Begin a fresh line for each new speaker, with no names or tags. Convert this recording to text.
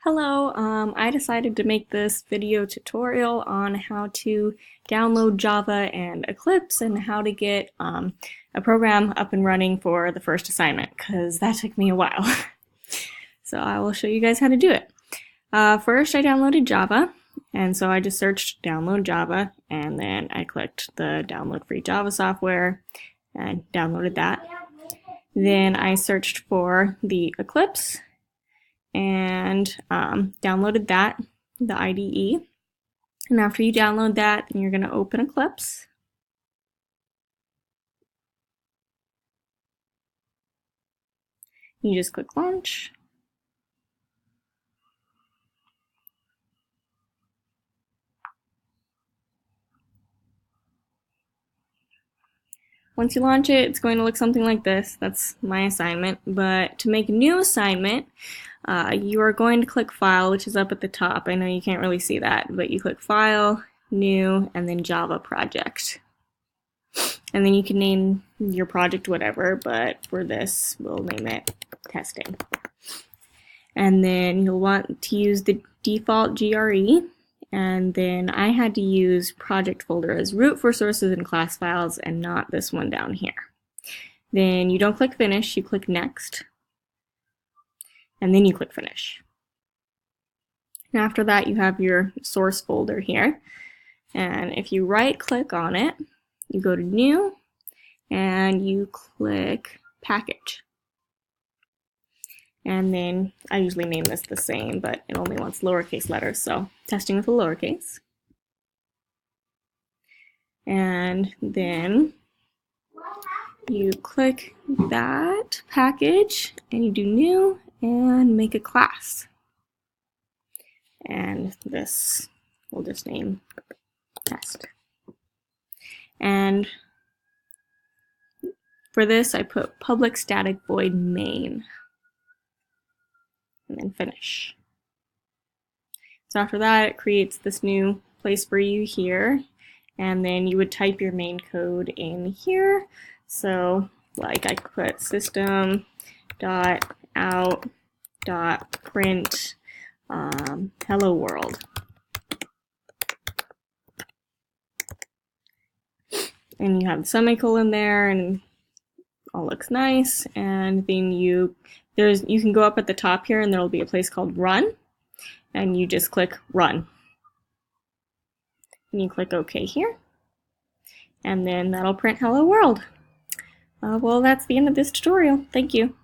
Hello, I decided to make this video tutorial on how to download Java and Eclipse and how to get a program up and running for the first assignment, because that took me a while. So I will show you guys how to do it. First, I downloaded Java, and so I just searched download Java, and then I clicked the download free Java software and downloaded that. Then I searched for the Eclipse and downloaded that, the IDE. And after you download that, then you're going to open Eclipse. You just click Launch. Once you launch it, it's going to look something like this. That's my assignment. But to make a new assignment, you are going to click File, which is up at the top. I know you can't really see that, but you click File, New, and then Java Project. And then you can name your project whatever, but for this, we'll name it Testing. And then you'll want to use the default GRE. And then I had to use project folder as root for sources and class files and not this one down here. Then you don't click Finish, you click Next. And then you click Finish. And after that, you have your source folder here. And if you right click on it, you go to New and you click Package. And then I usually name this the same, but it only wants lowercase letters, so testing with a lowercase. And then you click that package and you do New and make a class. And this we'll just name Test. And for this, I put public static void main. And then Finish. So after that, it creates this new place for you here, and then you would type your main code in here. So like I could put system.out.print hello world. And you have the semicolon there, and all looks nice. And then you can go up at the top here, and there will be a place called Run, and you just click Run. And you click OK here, and then that'll print Hello World. Well, that's the end of this tutorial. Thank you.